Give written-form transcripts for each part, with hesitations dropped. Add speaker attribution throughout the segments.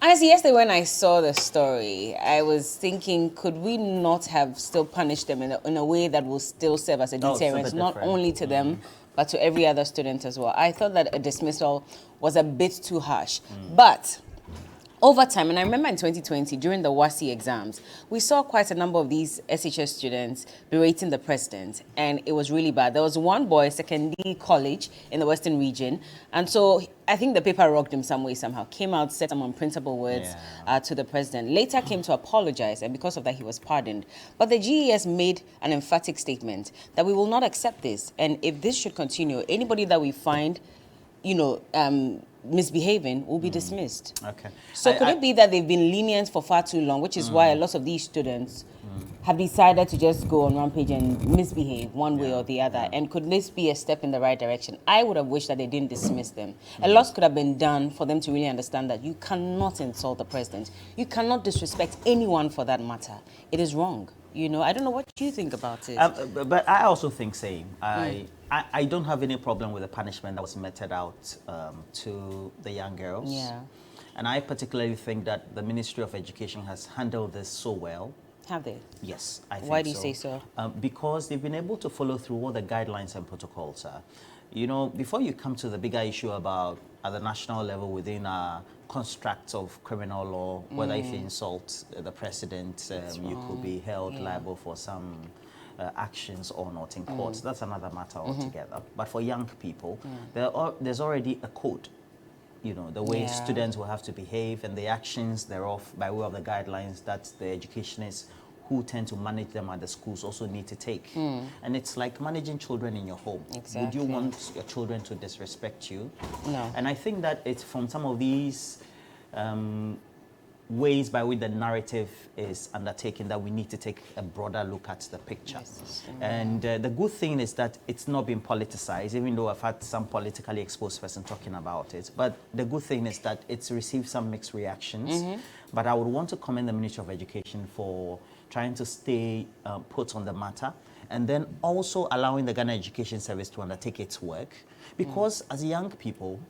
Speaker 1: Honestly, yesterday when I saw the story, I was thinking, could we not have still punished them in a way that will still serve as a
Speaker 2: Oh, it's a
Speaker 1: deterrent,
Speaker 2: bit
Speaker 1: not
Speaker 2: different.
Speaker 1: only to them, but to every other student as well? I thought that a dismissal was a bit too harsh. But over time, and I remember in 2020, during the WASI exams, we saw quite a number of these SHS students berating the president, and it was really bad. There was one boy, secondary college in the Western region, and so I think the paper rocked him some way, somehow. Came out, said some unprintable words to the president. Later came to apologize, and because of that, he was pardoned. But the GES made an emphatic statement that we will not accept this, and if this should continue, anybody that we find, misbehaving will be dismissed.
Speaker 2: Okay.
Speaker 1: So could it be that they've been lenient for far too long, which is why a lot of these students have decided to just go on rampage and misbehave one way or the other? And could this be a step in the right direction? I would have wished that they didn't dismiss them. A lot could have been done for them to really understand that you cannot insult the president. You cannot disrespect anyone for that matter. It is wrong. I don't know what you think about it.
Speaker 2: But I also think same. I don't have any problem with the punishment that was meted out to the young girls.
Speaker 1: Yeah.
Speaker 2: And I particularly think that the Ministry of Education has handled this so well.
Speaker 1: Have they?
Speaker 2: Yes, I think so.
Speaker 1: Why do you say so?
Speaker 2: Because they've been able to follow through what the guidelines and protocols are. Before you come to the bigger issue about at the national level within constructs of criminal law, whether if you insult the president, you could be held liable for some actions or not in court. That's another matter altogether. But for young people, there's already a code. The way students will have to behave and the actions thereof by way of the guidelines that the educationists who tend to manage them at the schools also need to take. And it's like managing children in your home.
Speaker 1: Exactly.
Speaker 2: Would you want your children to disrespect you?
Speaker 1: No.
Speaker 2: And I think that it's from some of these ways by which the narrative is undertaken that we need to take a broader look at the picture. And the good thing is that it's not been politicized, even though I've had some politically exposed person talking about it. But the good thing is that it's received some mixed reactions. But I would want to commend the Ministry of Education for trying to stay put on the matter, and then also allowing the Ghana Education Service to undertake its work. Because as young people,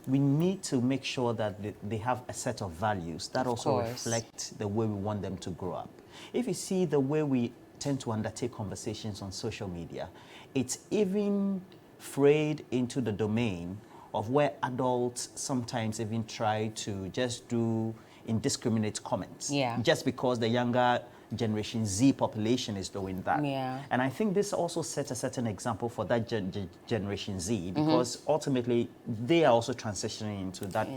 Speaker 2: we need to make sure that they have a set of values that also reflect the way we want them to grow up. If you see the way we tend to undertake conversations on social media, it's even frayed into the domain of where adults sometimes even try to just do indiscriminate comments. Just because the younger Generation Z population is doing that. And I think this also sets a certain example for that Generation Z, because ultimately they are also transitioning into that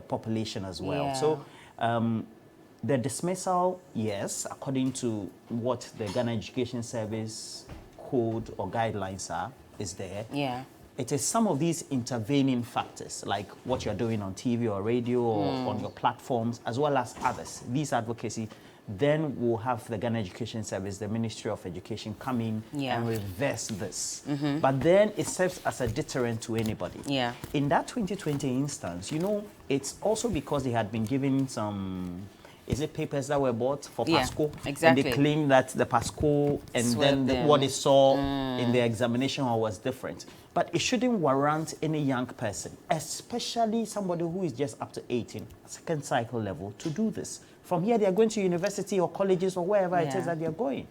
Speaker 2: population as well. So the dismissal, yes, according to what the Ghana Education Service code or guidelines are, is there. It is some of these intervening factors, like what you're doing on TV or radio or on your platforms, as well as others, these advocacy. Then we'll have the Ghana Education Service, the Ministry of Education, come in and reverse this. But then it serves as a deterrent to anybody. In that 2020 instance, it's also because they had been given some, papers that were bought for PASCO?
Speaker 1: Exactly.
Speaker 2: And they claimed that the PASCO and then what they saw in the examination was different. But it shouldn't warrant any young person, especially somebody who is just up to 18, second cycle level, to do this. From here, they are going to university or colleges or wherever it is that they are going.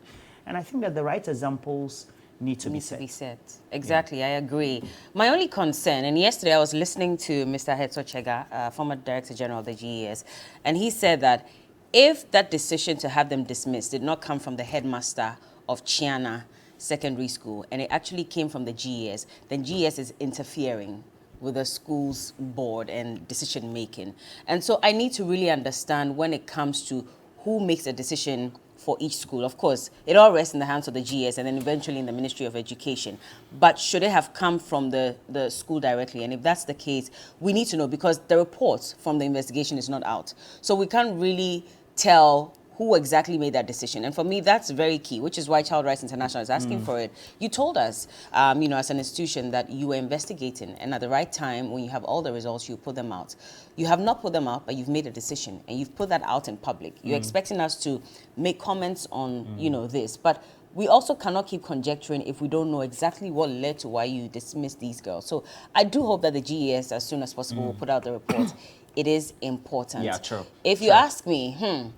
Speaker 2: And I think that the right examples need to be set.
Speaker 1: Exactly, I agree. My only concern, and yesterday I was listening to Mr. Hetso Chega, former Director General of the GES, and he said that if that decision to have them dismissed did not come from the headmaster of Chiana Secondary School, and it actually came from the GES, then GES is interfering with the school's board and decision making. And so I need to really understand when it comes to who makes a decision for each school. Of course, it all rests in the hands of the GS and then eventually in the Ministry of Education. But should it have come from the school directly? And if that's the case, we need to know, because the report from the investigation is not out. So we can't really tell who exactly made that decision. And for me, that's very key, which is why Child Rights International is asking for it. You told us, as an institution, that you were investigating, and at the right time, when you have all the results, you put them out. You have not put them out, but you've made a decision, and you've put that out in public. You're expecting us to make comments on, this, but we also cannot keep conjecturing if we don't know exactly what led to why you dismissed these girls. So I do hope that the GES, as soon as possible, will put out the report. it is important.
Speaker 2: Yeah, true.
Speaker 1: If you ask me,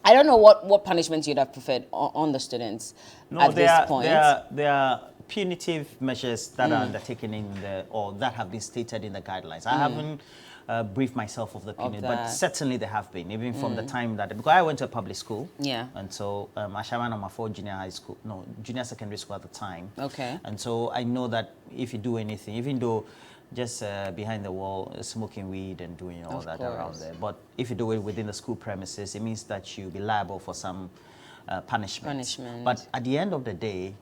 Speaker 1: I don't know what punishment you'd have preferred on the students at this point.
Speaker 2: There are punitive measures that are undertaken or that have been stated in the guidelines. I haven't briefed myself of the punitive, but certainly there have been, even from the time that, because I went to a public school. Yeah. And so Ashaman on my junior secondary school at the time. Okay. And so I know that if you do anything, even though just behind the wall, smoking weed and doing all that around there. But if you do it within the school premises, it means that you'll be liable for some punishment. But at the end of the day,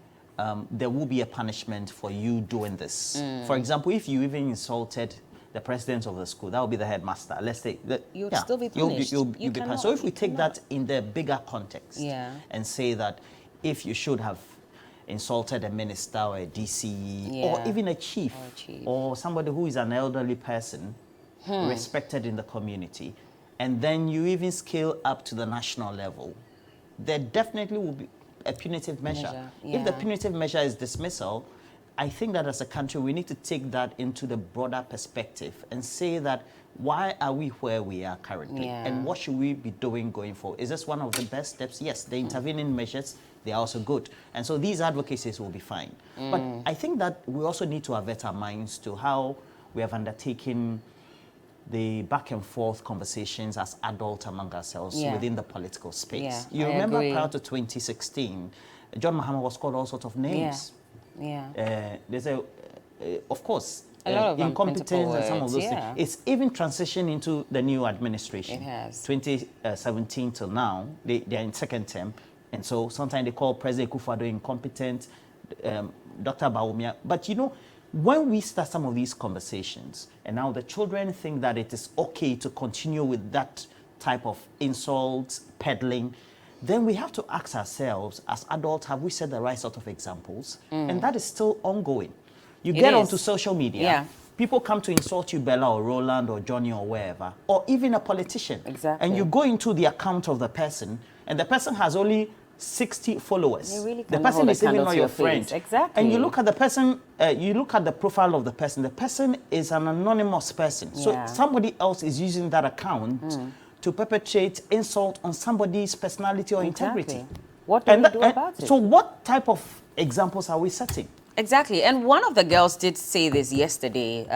Speaker 2: there will be a punishment for you doing this. For example, if you even insulted the president of the school, that will be the headmaster. Let's say that
Speaker 1: you'll still be punished.
Speaker 2: You'll be punished. So if we take that in the bigger context and say that if you should have insulted a minister or a DC or even a chief or somebody who is an elderly person respected in the community, and then you even scale up to the national level, there definitely will be a punitive measure. If the punitive measure is dismissal, I think that as a country we need to take that into the broader perspective and say that why are we where we are currently and what should we be doing going forward? Is this one of the best steps? Yes, the intervening measures, they are also good. And so these advocacies will be fine. But I think that we also need to avert our minds to how we have undertaken the back and forth conversations as adults among ourselves within the political space. You remember prior to 2016, John Mahama was called all sorts of names. There's of course,
Speaker 1: a lot of
Speaker 2: incompetence and some of those things. It's even transitioned into the new administration.
Speaker 1: It has.
Speaker 2: 2017 till now, they're in second term. And so sometimes they call President Kufuor incompetent, Dr. Bawumia. But you know, when we start some of these conversations, and now the children think that it is okay to continue with that type of insults, peddling, then we have to ask ourselves, as adults, have we set the right sort of examples? And that is still ongoing. You get onto social media, people come to insult you, Bella or Roland or Johnny or wherever, or even a politician. Exactly. And you go into the account of the person, and the person has only 60 followers.
Speaker 1: Really
Speaker 2: the person is even not your friend.
Speaker 1: Exactly.
Speaker 2: And you look at the person, you look at the profile of the person is an anonymous person. So somebody else is using that account to perpetrate insult on somebody's personality or integrity.
Speaker 1: What do we do about it?
Speaker 2: So what type of examples are we setting?
Speaker 1: Exactly. And one of the girls did say this yesterday.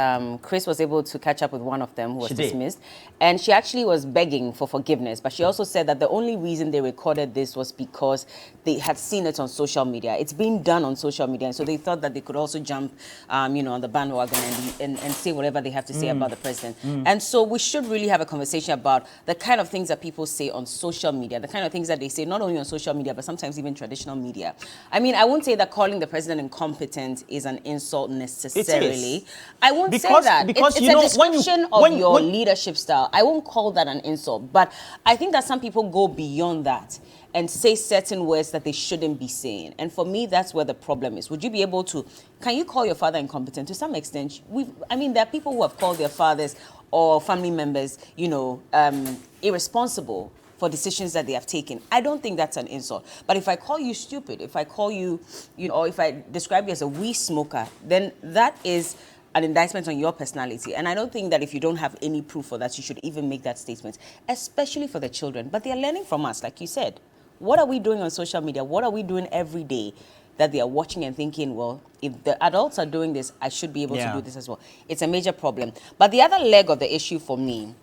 Speaker 1: Chris was able to catch up with one of them who was dismissed. And she actually was begging for forgiveness. But she also said that the only reason they recorded this was because they had seen it on social media. It's being done on social media. And so they thought that they could also jump, on the bandwagon and say whatever they have to say about the president. And so we should really have a conversation about the kind of things that people say on social media, the kind of things that they say not only on social media, but sometimes even traditional media. I mean, I won't say that calling the president incompetent is an insult necessarily. I won't say that. Because it's a description of your leadership style. I won't call that an insult. But I think that some people go beyond that and say certain words that they shouldn't be saying. And for me, that's where the problem is. Would you be able to, can you call your father incompetent? To some extent, there are people who have called their fathers or family members, irresponsible for decisions that they have taken. I don't think that's an insult. But if I call you stupid, if I call you, or if I describe you as a weed smoker, then that is an indictment on your personality. And I don't think that if you don't have any proof for that, you should even make that statement, especially for the children. But they are learning from us, like you said. What are we doing on social media? What are we doing every day that they are watching and thinking, well, if the adults are doing this, I should be able to do this as well. It's a major problem. But the other leg of the issue for me,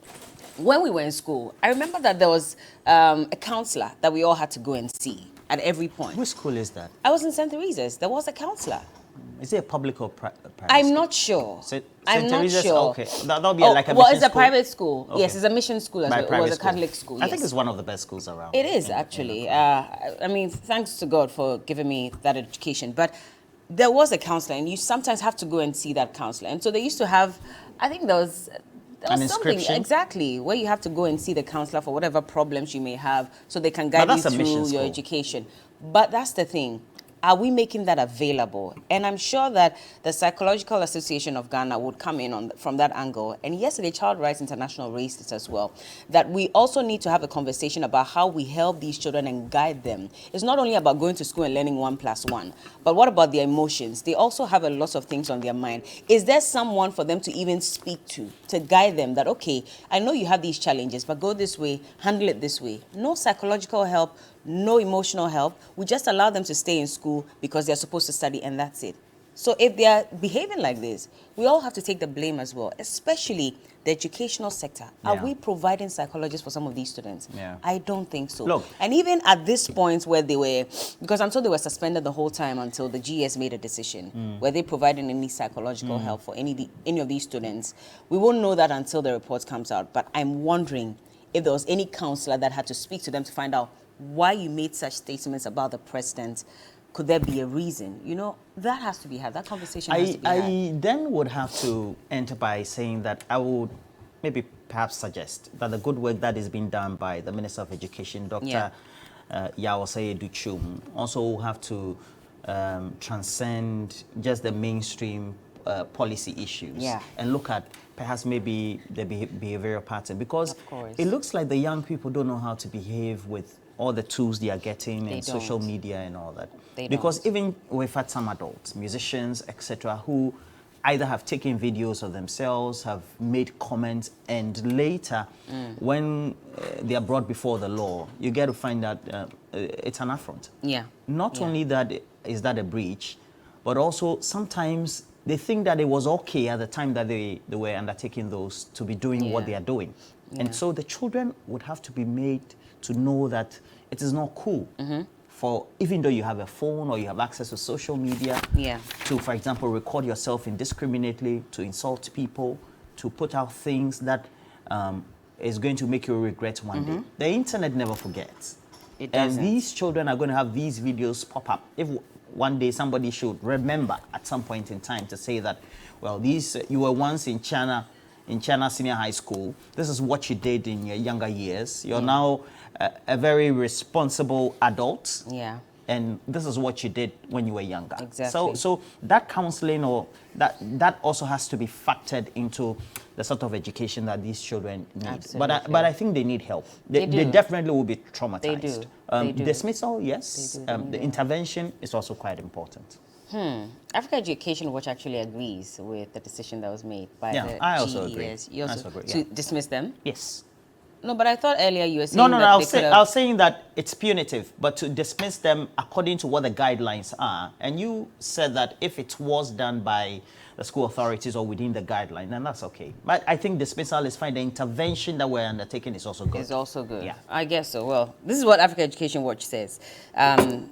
Speaker 1: when we were in school, I remember that there was a counselor that we all had to go and see at every point.
Speaker 2: Which school is that?
Speaker 1: I was in St. Teresa's. There was a counselor.
Speaker 2: Is it a public or private?
Speaker 1: I'm not sure. I'm not sure.
Speaker 2: Okay, that'll be like a mission
Speaker 1: school. It's a
Speaker 2: school?
Speaker 1: private school.
Speaker 2: Okay.
Speaker 1: Yes, it's a mission school as well. It was a Catholic school.
Speaker 2: I think it's one of the best schools around.
Speaker 1: It is actually. Thanks to God for giving me that education. But there was a counselor, and you sometimes have to go and see that counselor. And so they used to have, I think there was
Speaker 2: an inscription?
Speaker 1: Exactly, where you have to go and see the counselor for whatever problems you may have so they can guide you through your education. But that's the thing. Are we making that available? And I'm sure that the Psychological Association of Ghana would come in from that angle. And yesterday, Child Rights International raised it as well, that we also need to have a conversation about how we help these children and guide them. It's not only about going to school and learning 1+1, but what about their emotions? They also have a lot of things on their mind. Is there someone for them to even speak to guide them that, okay, I know you have these challenges, but go this way, handle it this way? No psychological help, no emotional help. We just allow them to stay in school because they're supposed to study, and that's it. So if they're behaving like this, we all have to take the blame as well, especially the educational sector. Are we providing psychologists for some of these students? I don't think so. Look, and even at this point where they were, because I'm told they were suspended the whole time until the GS made a decision, were they providing any psychological help for any of these students? We won't know that until the report comes out, but I'm wondering if there was any counselor that had to speak to them to find out why you made such statements about the president. Could there be a reason? You know, that has to be had. That conversation has to be had.
Speaker 2: I then would have to enter by saying that I would maybe perhaps suggest that the good work that is being done by the Minister of Education, Dr. Yawoseye Duchum, also will have to transcend just the mainstream policy issues and look at perhaps maybe the behavioral pattern, because it looks like the young people don't know how to behave with all the tools they are getting and social media and all that. Because even we've had some adults, musicians, etc., who either have taken videos of themselves, have made comments, and later, when they are brought before the law, you get to find that it's an affront. Not only that is that a breach, but also sometimes they think that it was okay at the time that they were undertaking those to be doing what they are doing. And so the children would have to be made to know that it is not cool for, even though you have a phone or you have access to social media, to, for example, record yourself indiscriminately, to insult people, to put out things that is going to make you regret one day. The internet never forgets.
Speaker 1: It doesn't.
Speaker 2: And these children are going to have these videos pop up. If one day somebody should remember at some point in time to say that, well, these you were once in Chiana Senior High School. This is what you did in your younger years. You're now a very responsible adult. And this is what you did when you were younger. So that counseling or that also has to be factored into the sort of education that these children need. But I think they need help. They definitely will be traumatized. They do. Dismissal, yes. The intervention is also quite important.
Speaker 1: Africa Education Watch actually agrees with the decision that was made by the
Speaker 2: I also agree.
Speaker 1: You also agree, to dismiss them?
Speaker 2: Yes.
Speaker 1: No, but I thought earlier you were saying
Speaker 2: I was saying that it's punitive, but to dismiss them according to what the guidelines are. And you said that if it was done by the school authorities or within the guideline, then that's okay. But I think dismissal is fine. The intervention that we're undertaking is also good.
Speaker 1: It's also good. Yeah. I guess so. Well, this is what Africa Education Watch says.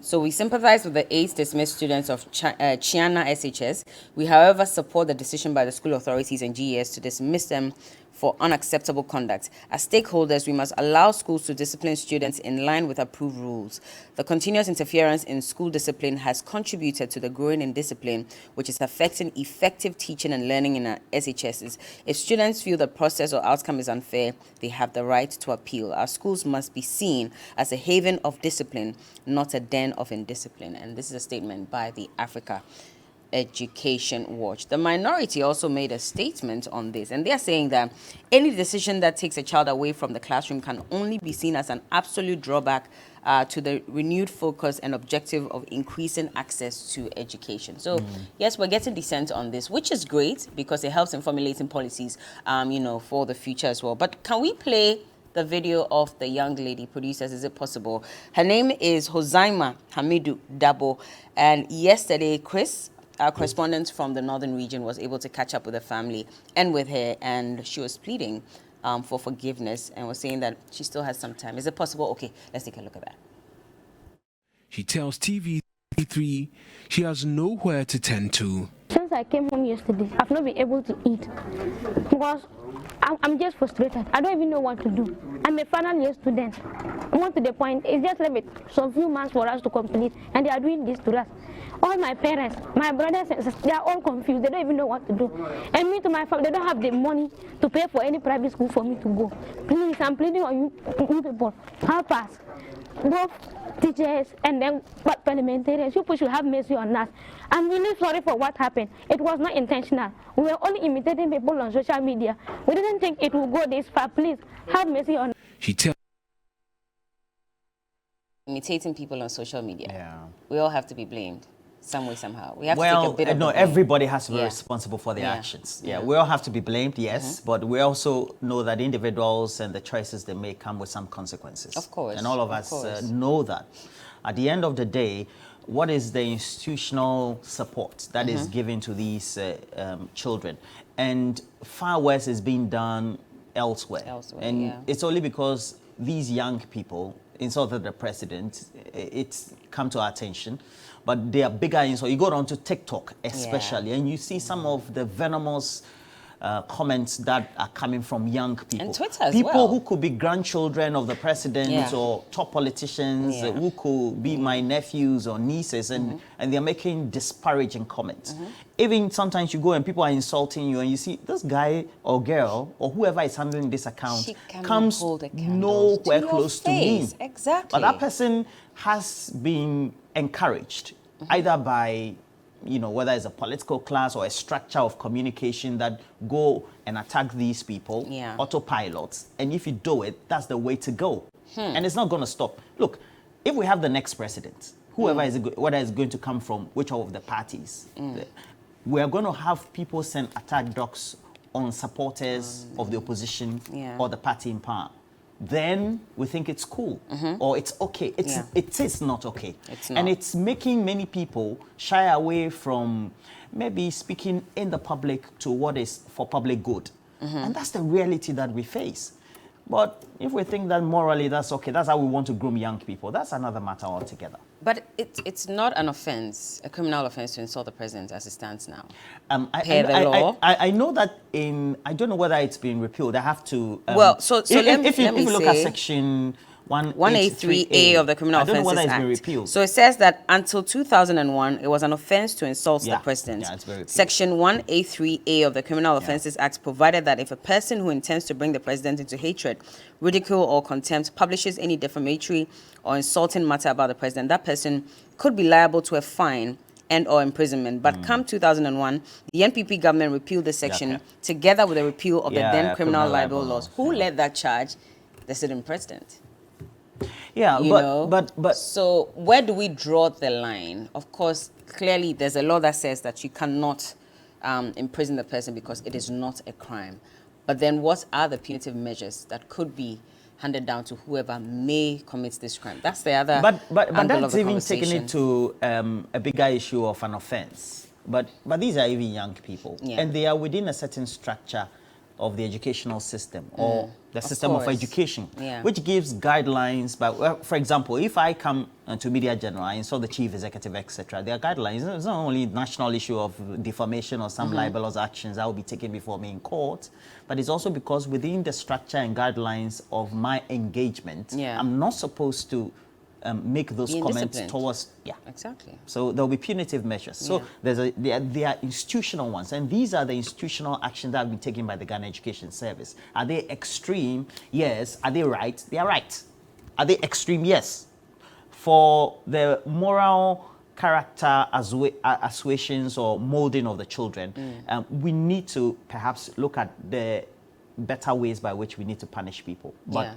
Speaker 1: So we sympathize with the 8 dismissed students of Chiana SHS. We, however, support the decision by the school authorities and GES to dismiss them for unacceptable conduct. As stakeholders, we must allow schools to discipline students in line with approved rules. The continuous interference in school discipline has contributed to the growing indiscipline, which is affecting effective teaching and learning in our SHSs. If students feel the process or outcome is unfair, they have the right to appeal. Our schools must be seen as a haven of discipline, not a den of indiscipline. And this is a statement by the Africa Education Watch. The minority also made a statement on this, and they are saying that any decision that takes a child away from the classroom can only be seen as an absolute drawback to the renewed focus and objective of increasing access to education. So yes, we're getting dissent on this, which is great because it helps in formulating policies, for the future as well. But can we play the video of the young lady? Producers, is it possible? Her name is Hozaima Hamidu Dabo, and yesterday, Chris, our correspondent from the northern region, was able to catch up with the family and with her, and she was pleading for forgiveness and was saying that she still has some time. Is it possible? Okay, let's take a look at that.
Speaker 3: She tells TV3 she has nowhere to tend to.
Speaker 4: Since I came home yesterday, I've not been able to eat because I'm just frustrated. I don't even know what to do. I'm a final year student. More to the point, it's just left some few months for us to complete, and they are doing this to us. All my parents, my brothers and sisters, they are all confused. They don't even know what to do. And me to my family, they don't have the money to pay for any private school for me to go. Please, I'm pleading on you people, help us. both teachers and then parliamentarians, people should have mercy on us. I'm really sorry for what happened. It was not intentional. We were only imitating people on social media. We didn't think it would go this far. Please have mercy on us.
Speaker 3: She tells
Speaker 1: Imitating people on social media.
Speaker 2: Yeah.
Speaker 1: We all have to be blamed some way, somehow. We have to
Speaker 2: Well,
Speaker 1: take a bit of
Speaker 2: no,
Speaker 1: the blame.
Speaker 2: everybody has to be
Speaker 1: Yeah.
Speaker 2: responsible for their
Speaker 1: Yeah.
Speaker 2: actions.
Speaker 1: Yeah.
Speaker 2: We all have to be blamed, yes, but we also know that individuals and the choices they make come with some consequences.
Speaker 1: Of course,
Speaker 2: And all of
Speaker 1: of
Speaker 2: us
Speaker 1: course.
Speaker 2: know that. At the end of the day, what is the institutional support that is given to these children? And far worse is being done elsewhere. And
Speaker 1: yeah.
Speaker 2: it's only because these young people insulted the president, it's come to our attention. But they are bigger insult. You go down to TikTok especially, and you see some of the venomous comments that are coming from young people.
Speaker 1: And Twitter as
Speaker 2: people
Speaker 1: well.
Speaker 2: who could be grandchildren of the president
Speaker 1: Yeah.
Speaker 2: or top politicians,
Speaker 1: Yeah.
Speaker 2: who could be my nephews or nieces, and they're making disparaging comments. Even sometimes you go and people are insulting you, and you see this guy or girl or whoever is handling this account
Speaker 1: She cannot
Speaker 2: comes
Speaker 1: hold a candle
Speaker 2: nowhere
Speaker 1: to your
Speaker 2: close to me.
Speaker 1: face. Exactly.
Speaker 2: But that person has been encouraged either by, whether it's a political class or a structure of communication that go and attack these people,
Speaker 1: Yeah.
Speaker 2: autopilots. And if you do it, that's the way to go. And it's not going to stop. Look, if we have the next president, whoever is, whether it's going to come from which of the parties, we are going to have people send attack dogs on supporters of the opposition
Speaker 1: Yeah.
Speaker 2: or the party in power. Then we think it's cool or it's okay.
Speaker 1: Yeah.
Speaker 2: It is not okay.
Speaker 1: It's not.
Speaker 2: And it's making many people shy away from maybe speaking in the public to what is for public good. And that's the reality that we face. But if we think that morally that's okay, that's how we want to groom young people, that's another matter altogether.
Speaker 1: But it's not an offense, a criminal offense to insult the president as it stands now.
Speaker 2: I,
Speaker 1: the law.
Speaker 2: I know that I don't know whether it's been repealed. I have to.
Speaker 1: Well, so
Speaker 2: if
Speaker 1: let me
Speaker 2: you look at
Speaker 1: say-
Speaker 2: section
Speaker 1: 183A of the Criminal
Speaker 2: I don't know whether
Speaker 1: Offences
Speaker 2: it's been
Speaker 1: Act.
Speaker 2: repealed.
Speaker 1: So it says that until 2001, it was an offense to insult
Speaker 2: Yeah.
Speaker 1: the president.
Speaker 2: Yeah, it's very repealed.
Speaker 1: Section 183A of the Criminal Offences Act provided that if a person who intends to bring the president into hatred, ridicule, or contempt publishes any defamatory or insulting matter about the president, that person could be liable to a fine and or imprisonment. But come 2001, the NPP government repealed this section
Speaker 2: okay.
Speaker 1: together with a repeal of the then criminal libel laws.
Speaker 2: laws,
Speaker 1: Who
Speaker 2: yeah.
Speaker 1: led that charge? The sitting president.
Speaker 2: Yeah,
Speaker 1: You know?
Speaker 2: but
Speaker 1: So where do we draw the line? Of course, clearly there's a law that says that you cannot imprison the person because it is not a crime. But then what are the punitive measures that could be handed down to whoever may commit this crime? That's the other
Speaker 2: but
Speaker 1: angle of
Speaker 2: that's
Speaker 1: the
Speaker 2: even taking
Speaker 1: conversation.
Speaker 2: it to a bigger issue of an offense. But these are even young people,
Speaker 1: Yeah.
Speaker 2: and they are within a certain structure of the educational system or the system of
Speaker 1: course.
Speaker 2: education,
Speaker 1: Yeah.
Speaker 2: which gives guidelines. But for example, if I come to Media General, I insult the chief executive, etc., there are guidelines. It's not only national issue of defamation or some libelous actions that will be taken before me in court, but it's also because within the structure and guidelines of my engagement,
Speaker 1: Yeah.
Speaker 2: I'm not supposed to make those
Speaker 1: Be
Speaker 2: comments
Speaker 1: indisciplined.
Speaker 2: towards,
Speaker 1: Exactly.
Speaker 2: so there will be punitive measures. So there are institutional ones, and these are the institutional actions that have been taken by the Ghana Education Service. Are they extreme? Yes. Are they right? They are right. Are they extreme? Yes. For the moral character assuasions or molding of the children, we need to perhaps look at the better ways by which we need to punish people. But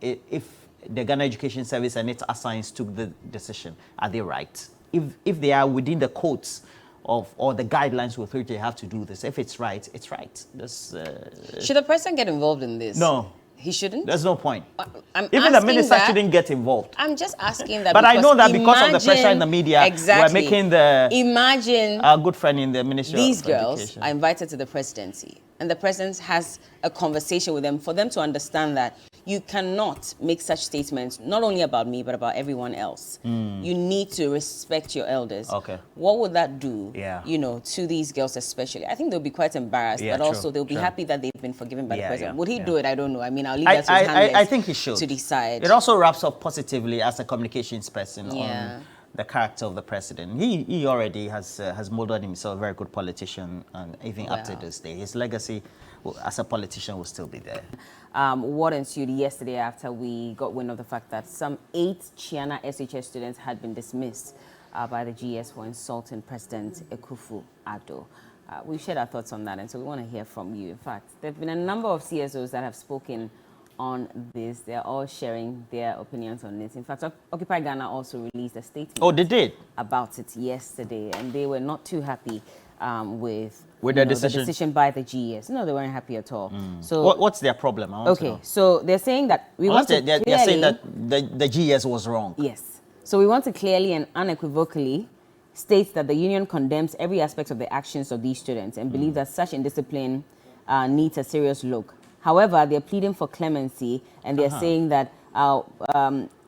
Speaker 2: if the Ghana Education Service and its assigns took the decision, are they right? If they are within the codes of or the guidelines with which they have to do this, if it's right, it's right.
Speaker 1: Should the president get involved in this?
Speaker 2: No.
Speaker 1: He shouldn't?
Speaker 2: There's no point.
Speaker 1: I'm
Speaker 2: Even the
Speaker 1: asking
Speaker 2: minister
Speaker 1: that-
Speaker 2: shouldn't get involved.
Speaker 1: I'm just asking that.
Speaker 2: But I know that because of the
Speaker 1: imagine-
Speaker 2: pressure in the media,
Speaker 1: exactly.
Speaker 2: we're making the
Speaker 1: Imagine
Speaker 2: our good friend in the Ministry
Speaker 1: these
Speaker 2: of
Speaker 1: girls
Speaker 2: Education.
Speaker 1: are invited to the presidency, and the president has a conversation with them for them to understand that you cannot make such statements, not only about me, but about everyone else. You need to respect your elders.
Speaker 2: Okay.
Speaker 1: What would that do,
Speaker 2: Yeah.
Speaker 1: to these girls especially? I think they'll be quite embarrassed,
Speaker 2: Yeah,
Speaker 1: but
Speaker 2: true,
Speaker 1: also they'll be
Speaker 2: true.
Speaker 1: happy that they've been forgiven by the
Speaker 2: Yeah,
Speaker 1: president.
Speaker 2: yeah,
Speaker 1: Would he
Speaker 2: yeah.
Speaker 1: do it? I don't know. I mean, I'll leave that to his
Speaker 2: I
Speaker 1: handlers
Speaker 2: think he should.
Speaker 1: to decide.
Speaker 2: It also wraps up positively as a communications person
Speaker 1: Yeah.
Speaker 2: on the character of the president. He already has molded himself a very good politician, and even up to this day, his legacy as a politician will still be there.
Speaker 1: What ensued yesterday after we got wind of the fact that some 8 Chiana SHS students had been dismissed by the GS for insulting President Akufo-Addo. We've shared our thoughts on that, and so we want to hear from you. In fact, there have been a number of CSOs that have spoken on this. They're all sharing their opinions on it. In fact, Occupy Ghana also released a statement.
Speaker 2: Oh, they did?
Speaker 1: About it yesterday, and they were not too happy with
Speaker 2: the decision
Speaker 1: by the GES. No, they weren't happy at all. So
Speaker 2: what's their problem?
Speaker 1: Okay, so they're saying that
Speaker 2: they're saying that the GES was wrong.
Speaker 1: Yes. So we want to clearly and unequivocally state that the union condemns every aspect of the actions of these students and believe that such indiscipline needs a serious look. However, they're pleading for clemency, and they're saying that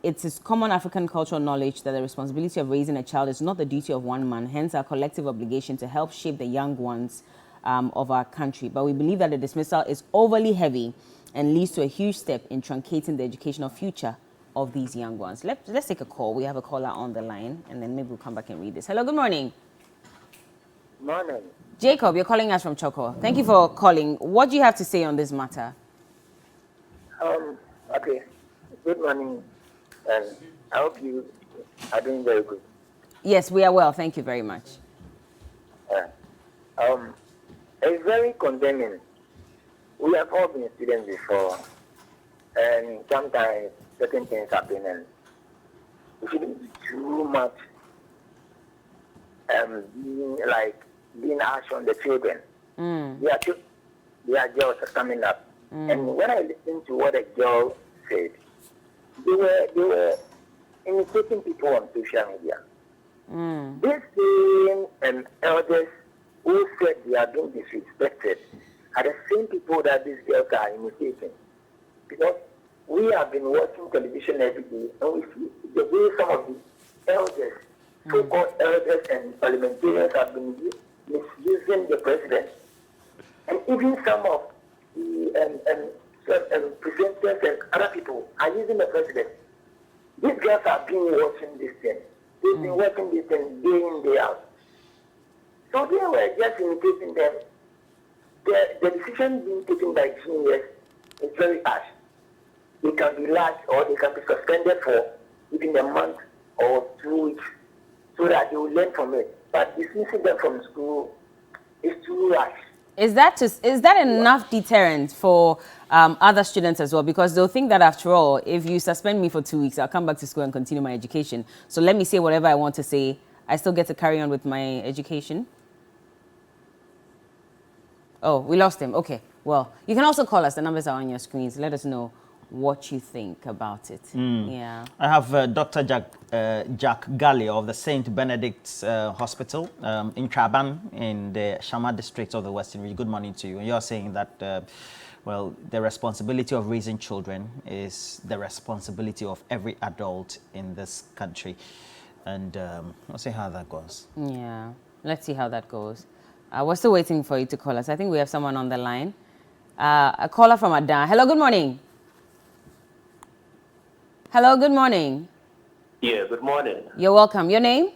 Speaker 1: it's common African cultural knowledge that the responsibility of raising a child is not the duty of one man, hence our collective obligation to help shape the young ones of our country. But we believe that the dismissal is overly heavy and leads to a huge step in truncating the educational future of these young ones. Let's take a call. We have a caller on the line, and then maybe we'll come back and read this. Hello, good morning.
Speaker 5: Morning.
Speaker 1: Jacob, you're calling us from Choco. Thank you for calling. What do you have to say on this matter?
Speaker 5: Okay. Good morning, and I hope you are doing very good.
Speaker 1: Yes, we are well. Thank you very much.
Speaker 5: It's very condemning. We have all been students before, and sometimes certain things happen, and it shouldn't be too much being harsh on the children. Their girls are coming up. And when I listened to what a girl said, they were imitating people on social media. These same elders who said they are being disrespected are the same people that these girls are imitating. Because we have been watching television every day, and we see the way some of the elders, so-called elders and parliamentarians have been misusing the president. And even some of the presenters and other people are using the president. These girls have been watching this thing. They've been watching this thing day in, day out. So they were just imitating them. The decision being taken by genius is very harsh. They can be lashed or they can be suspended for even a month or 2 weeks so that they will learn from it. But dismissing them from school is too harsh.
Speaker 1: Is that enough deterrent for other students as well? Because they'll think that after all, if you suspend me for 2 weeks, I'll come back to school and continue my education. So let me say whatever I want to say. I still get to carry on with my education. Oh, we lost him. Okay. Well, you can also call us. The numbers are on your screens. Let us know what you think about it. Yeah.
Speaker 2: I have Dr. Jack Galli of the St. Benedict's Hospital in Traban in the Shama district of the Western Region. Good morning to you. And you're saying that, well, the responsibility of raising children is the responsibility of every adult in this country. And we'll see how that goes.
Speaker 1: Yeah. Let's see how that goes. We're still waiting for you to call us. I think we have someone on the line. A caller from Adan. Hello, good morning. Hello, good morning.
Speaker 6: Yeah, good morning.
Speaker 1: You're welcome. Your name?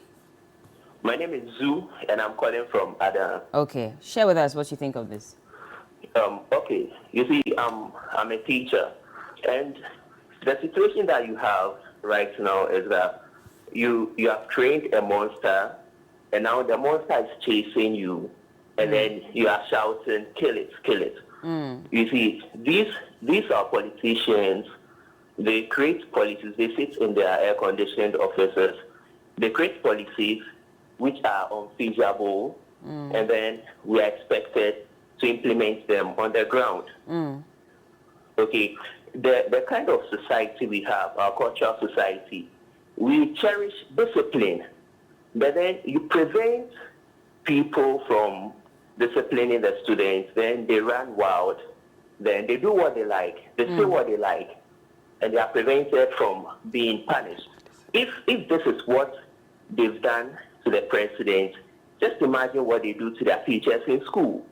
Speaker 6: My name is Zu, and I'm calling from Adan.
Speaker 1: Okay. Share with us what you think of this.
Speaker 6: Okay. You see, I'm a teacher, and the situation that you have right now is that you have trained a monster, and now the monster is chasing you, and then you are shouting, "Kill it, kill it." You see, these are politicians. They create policies. They sit in their air-conditioned offices. They create policies which are unfeasible, and then we are expected to implement them on the ground. Okay, the kind of society we have, our cultural society, we cherish discipline, but then you prevent people from disciplining the students, then they run wild, then they do what they like, they say what they like, and they are prevented from being punished. If this is what they've done to the president, just imagine what they do to their teachers in school.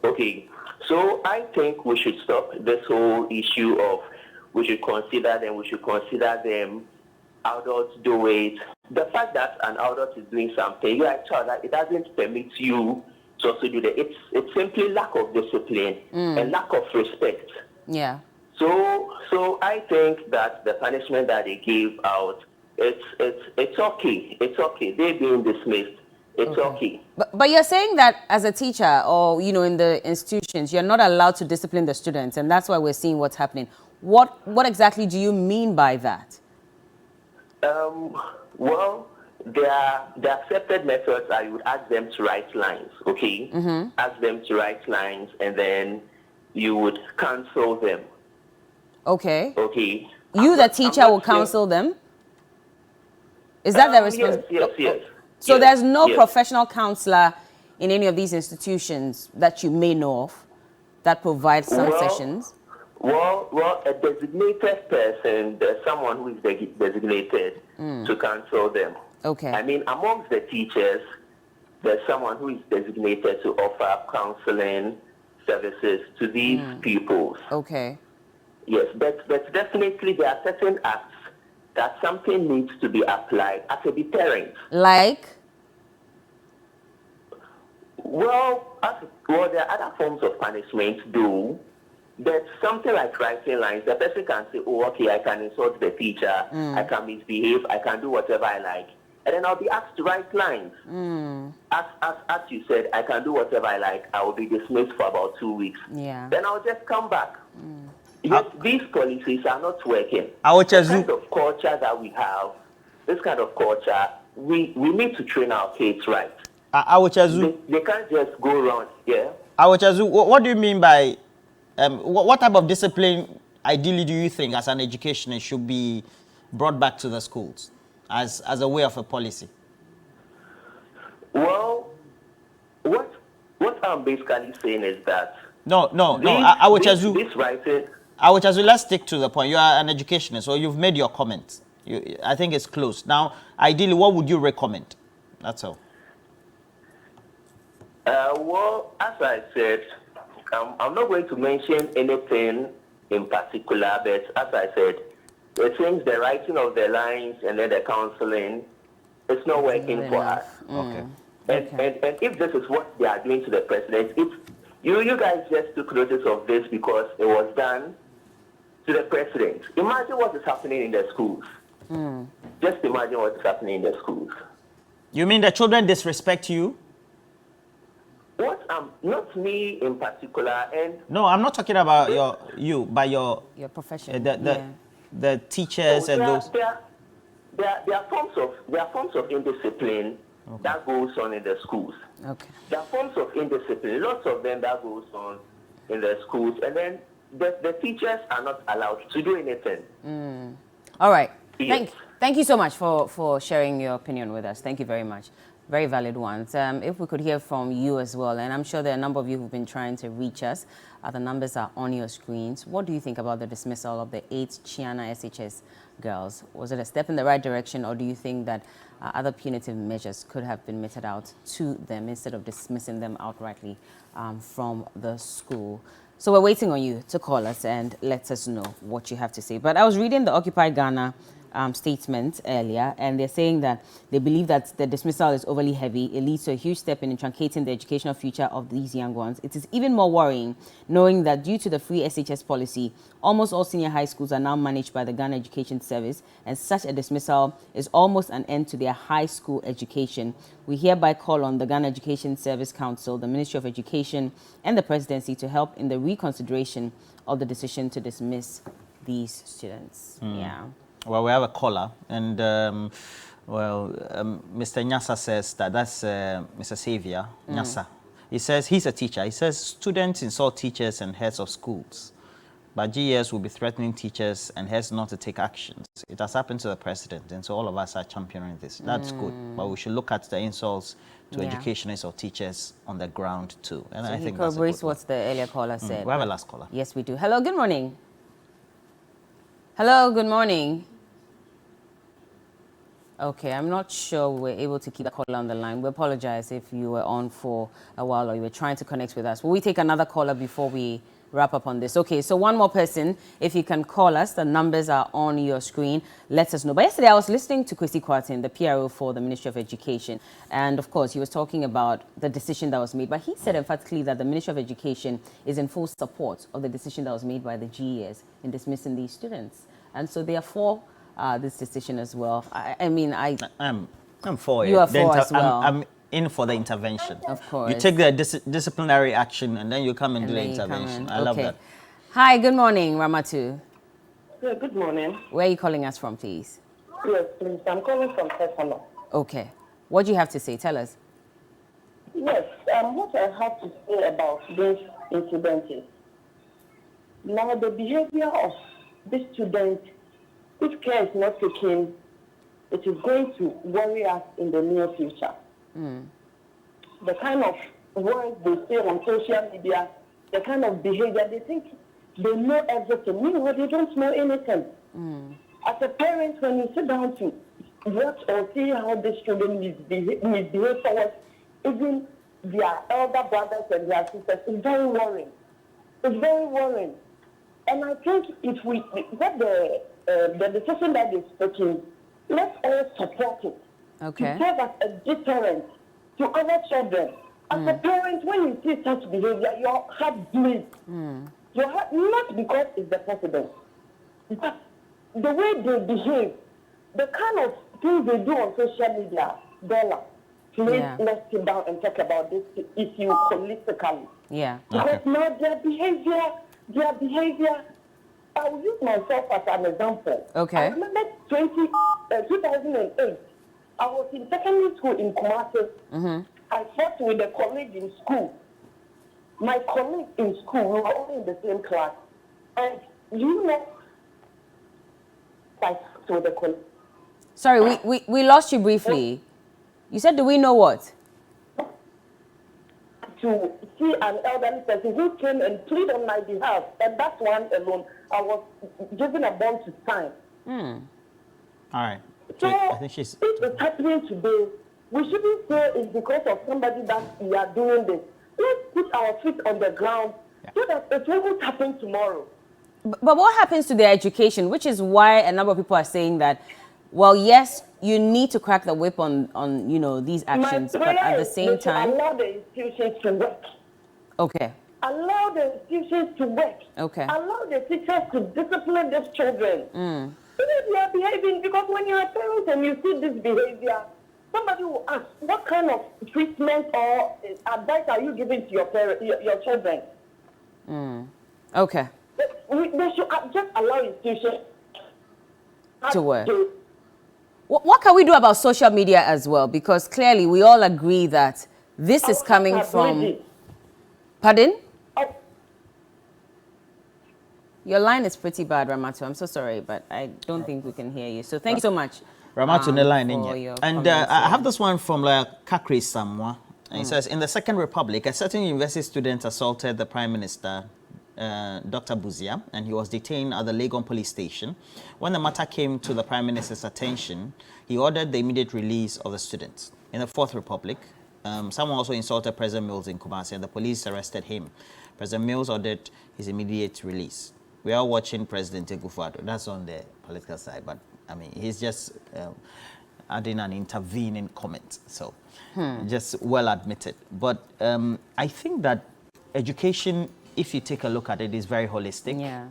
Speaker 6: Okay, so I think we should stop this whole issue of we should consider them adults do it. The fact that an adult is doing something, you are a child, that it doesn't permit you to also do that. It's simply lack of discipline and lack of respect.
Speaker 1: Yeah.
Speaker 6: So I think that the punishment that they gave out, it's okay. It's okay. They're being dismissed. It's okay.
Speaker 1: But you're saying that as a teacher or, you know, in the institutions, you're not allowed to discipline the students, and that's why we're seeing what's happening. What exactly do you mean by that?
Speaker 6: Well, the accepted methods are you would ask them to write lines, okay? Ask them to write lines, and then you would counsel them.
Speaker 1: Okay.
Speaker 6: Okay.
Speaker 1: You, the teacher, will counsel them? Is that the responsibility?
Speaker 6: Yes.
Speaker 1: So there's no professional counselor in any of these institutions that you may know of that provides some sessions?
Speaker 6: Well, a designated person, there's someone who is designated to counsel them.
Speaker 1: Okay.
Speaker 6: I mean, amongst the teachers, there's someone who is designated to offer counseling services to these people.
Speaker 1: Okay.
Speaker 6: Yes, but definitely there are certain acts that something needs to be applied as a deterrent.
Speaker 1: Like?
Speaker 6: Well, there are other forms of punishment, though. But something like writing lines, the person can say, oh, okay, I can insult the teacher, I can misbehave, I can do whatever I like. And then I'll be asked to write lines. As you said, I can do whatever I like. I will be dismissed for about 2 weeks.
Speaker 1: Yeah.
Speaker 6: Then I'll just come back. Yes, these policies are not working.
Speaker 2: Our
Speaker 6: The kind of culture that we have, this kind of culture, we need to train our kids right. They can't just go around, yeah?
Speaker 2: What do you mean by, what type of discipline, ideally, do you think, as an educationist, should be brought back to the schools as a way of a policy?
Speaker 6: Well, what I'm basically saying is that...
Speaker 2: No.
Speaker 6: This writing...
Speaker 2: Let's stick to the point. You are an educationist, so you've made your comment. I think it's closed. Now, ideally, what would you recommend? That's all.
Speaker 6: Well, as I said, I'm not going to mention anything in particular, but as I said, the things, the writing of the lines and then the counseling, it's not working for us.
Speaker 2: Okay.
Speaker 6: And if this is what they are doing to the president, you guys just took notice of this because it was done to the president. Imagine what is happening in the schools. Just imagine what is happening in the schools.
Speaker 2: You mean the children disrespect you?
Speaker 6: Not me in particular, and
Speaker 2: no, I'm not talking about your
Speaker 1: profession.
Speaker 2: The teachers and those.
Speaker 6: There are forms of indiscipline that goes on in the schools.
Speaker 1: Okay.
Speaker 6: There are forms of indiscipline, lots of them that goes on in the schools, and then the teachers are not allowed to do anything.
Speaker 1: All right.
Speaker 6: Yes.
Speaker 1: Thank you so much for sharing your opinion with us. Thank you very much. Very valid ones. If we could hear from you as well, and I'm sure there are a number of you who've been trying to reach us. The numbers are on your screens. What do you think about the dismissal of the 8 Chiana SHS girls? Was it a step in the right direction, or do you think that other punitive measures could have been meted out to them instead of dismissing them outrightly from the school? So we're waiting on you to call us and let us know what you have to say. But I was reading the Occupy Ghana statement earlier, and they're saying that they believe that the dismissal is overly heavy. It leads to a huge step in truncating the educational future of these young ones. It is even more worrying knowing that due to the free SHS policy, almost all senior high schools are now managed by the Ghana Education Service, and such a dismissal is almost an end to their high school education. We hereby call on the Ghana Education Service Council, the Ministry of Education, and the Presidency to help in the reconsideration of the decision to dismiss these students. Yeah.
Speaker 2: Well, we have a caller, and Mr. Nyasa says that's Mr. Xavier Nyasa. He says he's a teacher. He says students insult teachers and heads of schools, but GES will be threatening teachers and heads not to take actions. It has happened to the president, and so all of us are championing this. That's good, but we should look at the insults to educationists or teachers on the ground too. And
Speaker 1: so
Speaker 2: I think that's
Speaker 1: what the earlier caller said.
Speaker 2: We have a last caller.
Speaker 1: Yes, we do. Hello, good morning. Hello, good morning. Okay, I'm not sure we were able to keep the caller on the line. We apologize if you were on for a while or you were trying to connect with us. Will we take another caller before we wrap up on this. Okay, so one more person, if you can call us, the numbers are on your screen. Let us know. But yesterday I was listening to Kwesi Kwarteng, the PRO for the Ministry of Education, and of course he was talking about the decision that was made. But he said emphatically that the Ministry of Education is in full support of the decision that was made by the GES in dismissing these students, and so they are for this decision as well.
Speaker 2: I'm for it.
Speaker 1: You are for as well.
Speaker 2: I'm in for the intervention.
Speaker 1: Of course.
Speaker 2: You take the disciplinary action and then you come and do the intervention. I love that.
Speaker 1: Hi, good morning, Ramatu.
Speaker 7: Yeah, good morning.
Speaker 1: Where are you calling us from, please?
Speaker 7: Yes, please. I'm calling from Tesano.
Speaker 1: Okay. What do you have to say? Tell us.
Speaker 7: Yes, what I have to say about this incident is, now the behavior of this student, if care is not taken, it is going to worry us in the near future. The kind of words they say on social media, the kind of behavior, they think they know everything. Meanwhile, they don't know anything. As a parent, when you sit down to watch or see how this student misbehave towards even their elder brothers and their sisters, it's very worrying. It's very worrying. And I think if we get the decision that is taken, let's all support it.
Speaker 1: Okay.
Speaker 7: To serve as a deterrent to other children. As a parent, when you see such behavior, your heart bleeds. Your heart, not because it's the president, but the way they behave, the kind of things they do on social media, Berla, please let's sit down and talk about this issue holistically.
Speaker 1: Yeah.
Speaker 7: Because now their behavior, I will use myself as an example.
Speaker 1: Okay.
Speaker 7: I remember 2008, I was in secondary school in Kumasi. I fought with a colleague in school. My colleague in school, we were all in the same class. And you know, I fought with a colleague.
Speaker 1: Sorry, we lost you briefly. You said, do we know what?
Speaker 7: To see an elderly person who came and plead on my behalf, and that's one alone. I was given a bond to sign.
Speaker 2: All right.
Speaker 7: So
Speaker 2: I think she's...
Speaker 7: if it's happening today, we shouldn't say it's because of somebody that we are doing this. Let's put our feet on the ground so that it won't happen tomorrow.
Speaker 1: But what happens to their education, which is why a number of people are saying that, well, yes, you need to crack the whip on these actions, but at the same time...
Speaker 7: allow the institutions to work.
Speaker 1: Okay.
Speaker 7: Allow the institutions to work.
Speaker 1: Okay.
Speaker 7: Allow the teachers to discipline these children. If they are behaving, because when you are parents and you see this behavior, somebody will ask, what kind of treatment or advice are you giving to your children?
Speaker 1: Okay.
Speaker 7: They should just allow institutions
Speaker 1: to work. What can we do about social media as well? Because clearly we all agree that this is coming from... Pardon? Your line is pretty bad, Ramatu. I'm so sorry, but I don't think we can hear you. So thank you so much.
Speaker 2: Ramatu in the line in
Speaker 1: here.
Speaker 2: And I have this one from Kakri Samwa. And it says, in the Second Republic, a certain university student assaulted the Prime Minister, Dr. Buzia, and he was detained at the Legon police station. When the matter came to the Prime Minister's attention, he ordered the immediate release of the student. In the Fourth Republic, someone also insulted President Mills in Kumasi, and the police arrested him. President Mills ordered his immediate release. We are watching President Egufado. That's on the political side, but I mean, he's just adding an intervening comment. So, just well admitted. But I think that education, if you take a look at it, is very holistic.
Speaker 1: Yeah.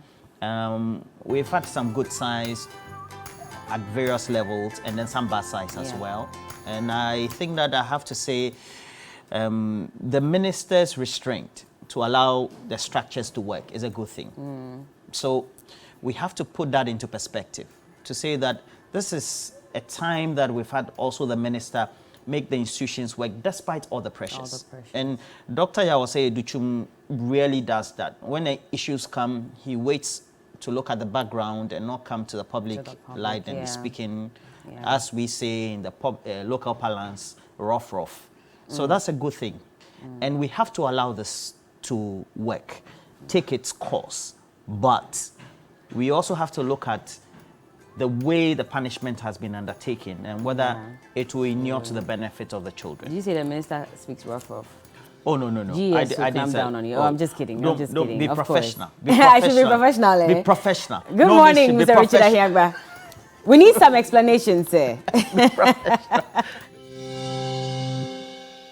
Speaker 2: We've had some good signs at various levels, and then some bad signs as well. And I think that I have to say, the minister's restraint to allow the structures to work is a good thing. So we have to put that into perspective to say that this is a time that we've had also the minister make the institutions work despite all the pressures. And Dr. Yawase Duchum really does that. When the issues come, he waits to look at the background and not come to the public light and speaking, as we say in the local parlance, rough. So that's a good thing. And we have to allow this to work, take its course. But we also have to look at the way the punishment has been undertaken and whether it will inure to the benefit of the children.
Speaker 1: Did you say the minister speaks rough?
Speaker 2: Oh, no.
Speaker 1: GS will
Speaker 2: didn't
Speaker 1: clamp
Speaker 2: say-
Speaker 1: down on you. Oh, I'm just kidding. I'm just kidding.
Speaker 2: Be
Speaker 1: Of
Speaker 2: professional.
Speaker 1: course.
Speaker 2: Be
Speaker 1: I should be
Speaker 2: professional.
Speaker 1: professional, eh?
Speaker 2: Be professional.
Speaker 1: Good
Speaker 2: No,
Speaker 1: morning,
Speaker 2: be
Speaker 1: Mr. Richard
Speaker 2: professional.
Speaker 1: Ahiagba. We need some explanations, sir.